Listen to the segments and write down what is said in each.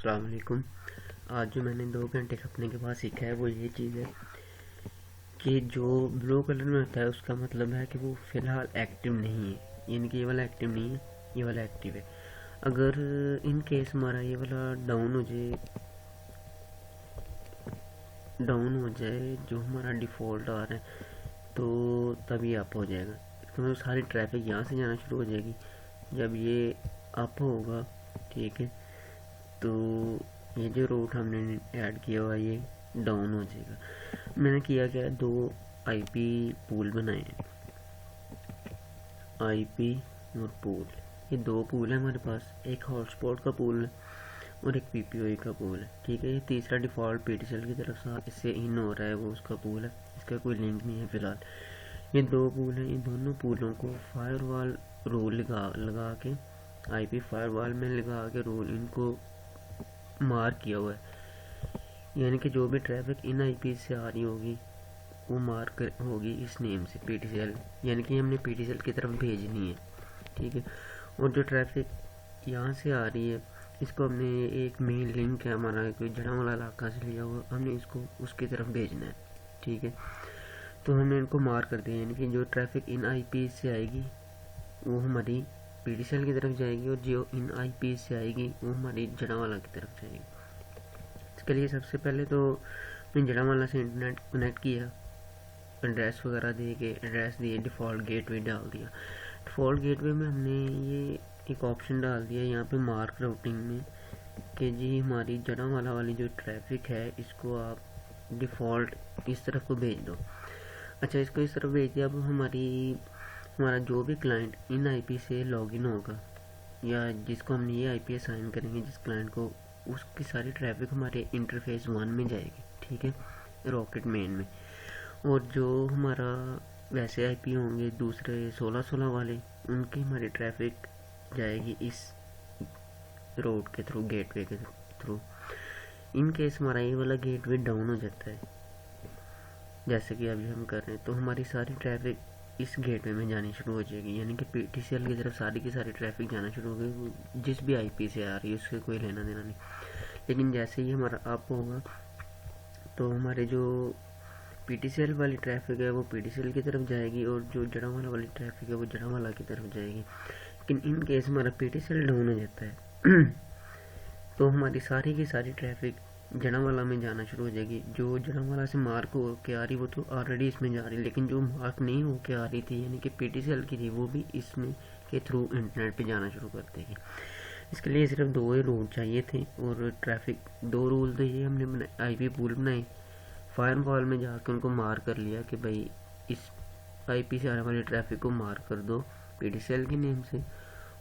السلام علیکم۔ آج جو میں نے 2 گھنٹے کھپنے کے بعد سیکھا ہے وہ یہ چیز ہے کہ جو بلو کلر میں ہوتا ہے اس کا مطلب ہے کہ وہ فی الحال ایکٹیو نہیں ہے، یعنی کہ یہ والا ایکٹیو نہیں ہے، یہ والا ایکٹیو ہے۔ اگر ان کیس ہمارا یہ والا ڈاؤن ہو جائے جو ہمارا ڈیفالٹ آ رہا ہے تو تب یہ اپ ہو جائے گا، اس کا مطلب ساری ٹریفک یہاں سے جانا شروع ہو جائے گی۔ جب یہ اپ ہوگا ٹھیک ہے تو یہ جو روٹ ہم نے ایڈ کیا ہوا یہ ڈاؤن ہو جائے گا۔ میں نے کیا 2 آئی پی پول بنائے ہیں، آئی پی اور پول، یہ 2 پول ہیں ہمارے پاس، ایک ہاٹ اسپاٹ کا پول ہے اور ایک پی پی او ای کا پول ہے ٹھیک ہے۔ یہ تیسرا default P T C L کی طرف سے اس سے ان ہو رہا ہے، وہ اس کا پول ہے، اس کا کوئی لنک نہیں ہے فی الحال۔ یہ 2 پول ہیں، ان دونوں پولوں کو فائر وال رول لگا کے آئی پی فائر وال میں لگا کے رول ان کو مارک کیا ہوا ہے، یعنی کہ جو بھی ٹریفک ان آئی پی سے آ رہی ہوگی وہ مارک ہوگی اس نیم سے پی ٹی سی ایل، یعنی کہ ہم نے پی ٹی سی ایل کی طرف بھیجنی ہے ٹھیک ہے۔ اور جو ٹریفک یہاں سے آ رہی ہے اس کو ہم نے ایک مین لنک ہے ہمارا کوئی جڑا والا علاقہ سے لیا ہوا، ہم نے اس کو اس کی طرف بھیجنا ہے ٹھیک ہے۔ تو ہم نے ان کو مارک کر دیا، یعنی کہ جو ٹریفک ان آئی پی سے آئے گی وہ ہماری پی ٹی سی ایل کی طرف جائے گی، اور جو ان آئی پی سے آئے گی وہ ہماری جڑا والا کی طرف جائے گی۔ اس کے لیے سب سے پہلے تو میں جڑا والا سے انٹرنیٹ کنیکٹ کیا، ایڈریس وغیرہ دے کے ایڈریس دیے، ڈیفالٹ گیٹ وے ڈال دیا۔ ڈیفالٹ گیٹ وے میں ہم نے یہ ایک آپشن ڈال دیا یہاں پہ مارک راؤٹنگ میں کہ جی ہماری جڑا والا والی جو ٹریفک ہے اس کو آپ ڈیفالٹ اس طرف کو بھیج دو۔ اچھا اس کو اس طرف بھیج دیا۔ اب ہمارا جو بھی کلائنٹ ان آئی پی سے لاگ ان ہوگا یا جس کو ہم نے یہ آئی پی اسائن کریں گے جس کلائنٹ کو، اس کی ساری ٹریفک ہمارے انٹرفیس 1 میں جائے گی ٹھیک ہے، راکٹ مین میں۔ اور جو ہمارا ویسے آئی پی ہوں گے دوسرے 16 والے، ان کی ہماری ٹریفک جائے گی اس روڈ کے تھرو، گیٹ وے کے تھرو۔ ان کیس ہمارا یہ والا گیٹ وے ڈاؤن ہو جاتا ہے جیسے کہ ابھی ہم کر رہے ہیں تو ہماری ساری ٹریفک اس گیٹ وے میں جانی شروع ہو جائے گی، یعنی کہ پی ٹی سی ایل کی طرف ساری کی ساری ٹریفک جانا شروع ہو گئی، جس بھی آئی پی سے آ رہی ہے اس سے کوئی لینا دینا نہیں۔ لیکن جیسے ہی ہمارا اپ ہوگا تو ہمارے جو پی ٹی سی ایل والی ٹریفک ہے وہ پی ٹی سی ایل کی طرف جائے گی، اور جو جڑا والا والی ٹریفک ہے وہ جڑا والا کی طرف جائے گی۔ لیکن ان کیس ہمارا P T C L down ہو جاتا ہے تو ہماری ساری کی ساری ٹریفک جڑا والا میں جانا شروع ہو جائے گی۔ جو جڑا والا سے مارک ہو کے آ رہی وہ تو آلریڈی اس میں جا رہی، لیکن جو مارک نہیں ہو کے آ رہی تھی یعنی کہ پی ٹی سی ایل کی تھی وہ بھی اس میں کے تھرو انٹرنیٹ پہ جانا شروع کر دے گی۔ اس کے لیے صرف 2 ہی رول چاہیے تھے، اور ٹریفک 2 رول تھے یہ ہم نے آئی پی پول بنائے، فائر وال میں جا کے ان کو مارک کر لیا کہ بھائی اس آئی پی سے آنے والی ٹریفک کو مارک کر دو پی ٹی سی ایل کے نیم سے،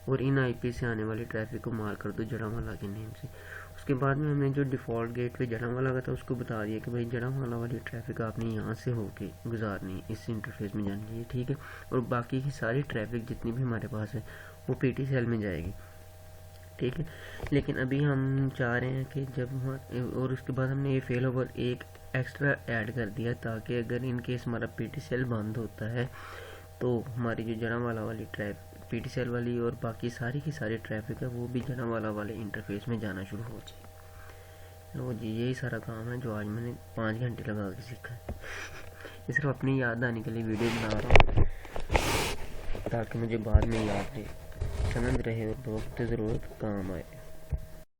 اور ان آئی پی سے آنے والی ٹریفک کو مارک کر دو جڑا والا کے نیم سے۔ اس کے بعد میں ہم نے جو ڈیفالٹ گیٹ وے جڑا والا کا تھا اس کو بتا دیا کہ بھائی جڑا والا والی ٹریفک آپ نے یہاں سے ہو کے گزارنی ہے، اس انٹرفیس میں جانی ہے ٹھیک ہے، اور باقی کی ساری ٹریفک جتنی بھی ہمارے پاس ہے وہ پی ٹی سی ایل میں جائے گی ٹھیک ہے۔ لیکن ابھی ہم چاہ رہے ہیں کہ جب اور اس کے بعد ہم نے یہ فیل اوور ایک ایکسٹرا ایڈ کر دیا تاکہ اگر ان کیس ہمارا پی ٹی سی ایل بند ہوتا ہے تو ہماری جو جڑا والا والی پی ٹی سی ایل والی اور باقی ساری کی ساری ٹریفک ہے وہ بھی جڑا والا والے انٹرفیس میں جانا شروع ہو جائے۔ وہ جی یہی سارا کام ہے جو آج میں نے 5 گھنٹے لگا کے سیکھا ہے۔ یہ صرف اپنی یاد آنے کے لیے ویڈیو بنا رہا ہوں تاکہ مجھے بعد میں یاد رہے، سند رہے اور وقت ضرورت کام آئے۔